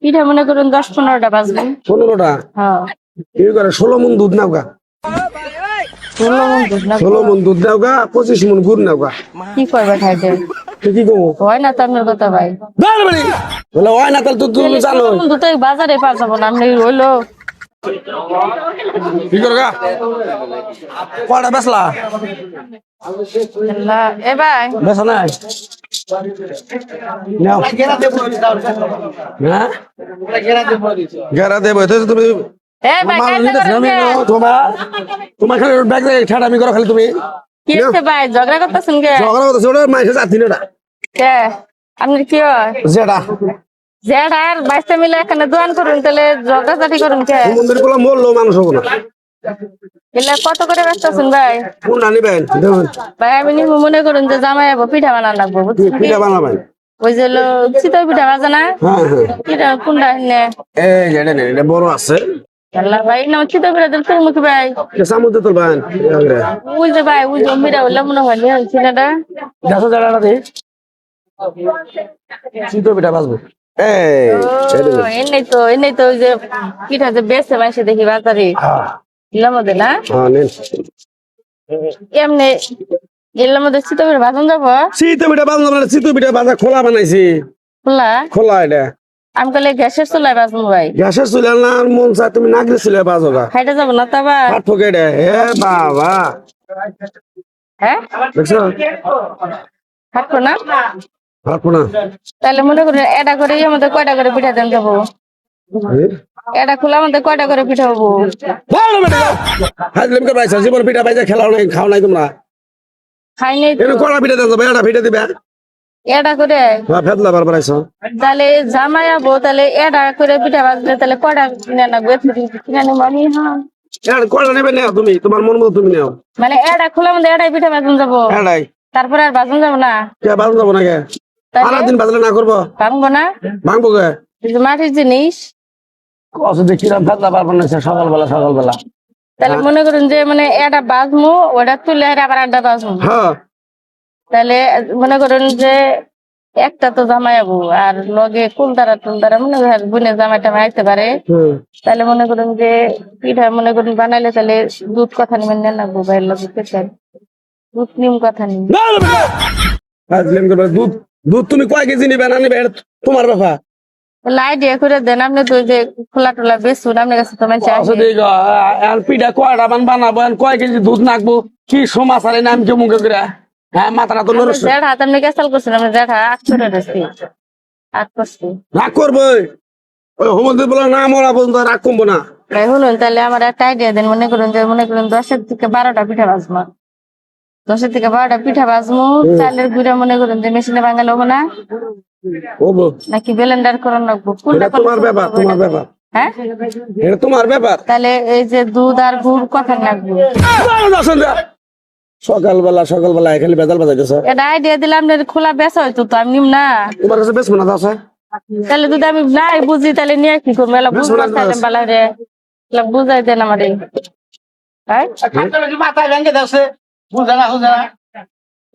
পিঠা মনে করুন 10-15টা বাজবে। 15টা? হ্যাঁ। কি করে 16 মন দুধ নাও গা? 16 মণ দুধ না। 16 মন দুধ নাও গা, 25 মন গুড় নাও গা। কি করবে খাইতে? কি কমু? হয় না তো আপনার কথা ভাই। বলে হয় না তাহলে তুমি জানো। দুধ তো বাজারে পাওয়া যাবো না, আপনি হইলো কি করে গা? কয়টা বেচলা? এ ভাই বেচা নাই? নাও। হ্যাঁ? গেরা দেবো তো তুমি। এ ভাই মাল কাজ নিতে করেন আমি কে? তোমার খালি ব্যাগ ছাড়া আমি করো খালি তুমি। কি হচ্ছে ভাই, ঝগড়া করতেছেন কে? ঝগড়া করতেছে ওটা মাইসে যাচ্ছি না। কে আপনি কি হয় যেটা জেড আর বাইশটা মিলে এখানে দোয়ান করুন, তাহলে ঝগড়াঝাটি করুন কে? মন্দির গুলো মরলো মানুষ হবো না। এলে কত করে ব্যস্ত আছেন ভাই? কোন আনিবেন ভাই আমি মনে করুন যে জামাই আবো, পিঠা বানান লাগবো বুঝছেন কি? পিঠা বানাবেন? ওই যে চিতই পিঠা বাজে না, হ্যাঁ হ্যাঁ, পিঠা কোনটা নে এই যেটা নেই এটা বড় আছে। আল্লাহ ভাই না চিতই পিঠা দিল তুমি মুখে ভাই। সামুদ্রে তুলবেন ওই যে ভাই ওই জমিটা হইলে মনে হয় নিয়ে ছিলাটা দেখো জায়গাটা দিয়ে চিতো পিঠা বাজবো। এনেই তো ওই যে পিঠা যে বেচে মাসে দেখি বাজারে এলার মধ্যে না, এমনি এলার মধ্যে চিতই পিঠা বাজন যাবো। চিতো পিঠা বাজবো না, চিতো পিঠা বাজা খোলা বানাইছি। খোলা? খোলা এটা আমি কালে গ্যাসের চুলায় বাজবো ভাই। গ্যাসের চুলা না মন চায় তুমি নাগরে চুলা বাজো গা। খাইতে যাবো না তা আবার? ঠকে রে হে বাবা। হ্যাঁ দেখছো খাটবো না? ভাবো না। তাহলে মনে করেন এটা করে আমাদের কয়টা করে পিঠা দেন যাবো? এটা খোলা আমাদের কয়টা করে পিঠা হবো? হাজলিমকে পাইছা জীবন পিঠা পাইছা খেলাও নাই খাও নাই তোমরা। খাই নাই তো। এনে কড়া পিঠা দেন যাবে এটা পিঠা দিবে। এটা করে হ্যাঁ ফেদলা বার বাড়াইছো। তাহলে জামাই আবো, তাহলে এটা করে পিঠা বাজলে তাহলে কয়টা কিনে নেবো? কিনে নেবো আমি। হ্যাঁ এর কড়া নেবে নাও তুমি, তোমার মন মতো তুমি নাও। মানে এটা খোলা আমাদের এটাই পিঠা বাজন যাবো, এটাই তারপরে আর বাজন যাবো না? কে বাজু যাবো না কে? তাহলে সারাদিন বাজলে না করবো ভাঙবো না? ভাঙবো কে? এই যে মাটির জিনিস। কত দেখিলাম ফেদলা বার বানাইছে সকালবেলা। তাহলে মনে করুন যে মানে এটা বাজমু, ওটা তুলে আবার আড্ডা বাজমু। হ্যাঁ তাহলে মনে করেন যে একটা তো জামাই আবু আর লগে কুলদারা মনে করেন বোনের জামাইটা আইতে পারে। তাহলে মনে করেন যে পিঠা মনে করেন বানাইলে তাহলে দুধ কথা নিবেন না লাগবো ভাই, দুধ নিম কথা নিম। দুধ দুধ তুমি কয় কেজি নিবে না নিবে এটা তোমার ব্যাপার। আইডিয়া করে দেন, আপনি তো যে খোলা টোলা বেচুন, আপনার কাছে তো মানুষ আসে। পিঠা কয়টা বানাবো কয় কেজি দুধ নাকবো কি সমাচার নাম কে মুখে করে। হ্যাঁ মাথাটা তো নরস জেঠ হাত আপনি ক্যাসাল করছেন, আপনি জেঠ হাত করে রেছি হাত করছি রাগ করবো। ওই হোমন্দির বলে না মরা পর্যন্ত রাগ কমবো না। ভাই শুনুন, তাহলে আমার একটা আইডিয়া দেন। মনে করেন 10 থেকে 12টা পিঠা বাজবো, 10 থেকে 12টা পিঠা বাজবো। চালের গুঁড়া মনে করেন যে মেশিনে ভাঙালে হবো না, নাকি ব্লেন্ডার করার লাগবো? কোনটা তোমার ব্যাপার তোমার ব্যাপার। হ্যাঁ এটা তোমার ব্যাপার। তাহলে এই যে দুধ আর গুড় কথা লাগবে। সকালবেলা এখানে বেজাল বাজাইতেছ। এটা আইডিয়া দিলে আপনার খোলা বেচা হইতো, তো আমি নিম না। তোমার কাছে বেশ মনে আছে। তাহলে যদি আমি নাই বুঝি তাহলে নিয়ে কি করবো? এলা বুঝবো খাইলাম বালা রে, এলা বুঝাই দেন আমারে।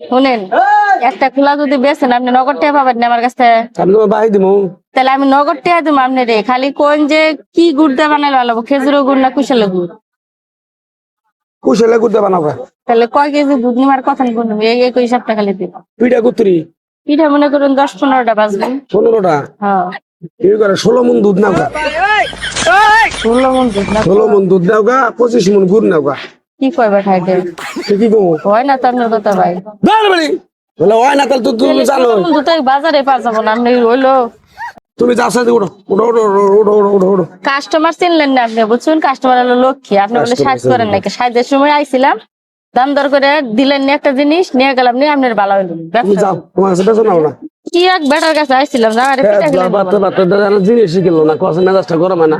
শুনেন, একটা খোলা যদি বেচেন আপনি নগদ টাকা পাবেন না আমার কাছে। তাহলে আমি নগদ টাকা দিব আপনি রে। খালি কোন যে কি গুড় দিয়ে বানাইলে ভালো হবে, খেজুরের গুড় না কুশালের গুড়? কুশালের গুড় দিয়ে বানাবো। তাহলে কয় কেজি দুধ নিবার কথা নিব? এই হিসাবটা খালি দিব। পিঠা কুতুরি পিঠা মনে করুন 10-15টা বাজবে। 15টা? হ্যাঁ। কি করে 16 মন দুধ নাও গা? 16 মণ দুধ না। 16 মন দুধ নাও গা, 25 মন গুড় নাও গা। কি কইবা খাইতে? কি কমু? হয় না তো আপনার কথা ভাই। বলে হয় না তাহলে তুমি জানো। দুধ বাজারে পাওয়া যাবো না, আপনি হইলো তুমি যাচ্ছে উঠো উঠো উঠো উঠো উঠো উঠো। কাস্টমার চিনলেন না আপনি, বুঝছেন? কাস্টমার হলো লক্ষ্মী। আপনি বলে সাজ করেন নাকি? সাজের সময় আইছিলাম, দাম দর করে দিলেন না একটা জিনিস, নিয়ে গেলাম, নিয়ে আপনার ভালো হইল। তুমি যাও, তোমার কাছে বেচো নাও না। কি এক বেটার কাছে আইছিলাম, জামারে পিঠা খেলেন। জিনিস শিখিল না, কষে মেজাজটা গরম হয় না।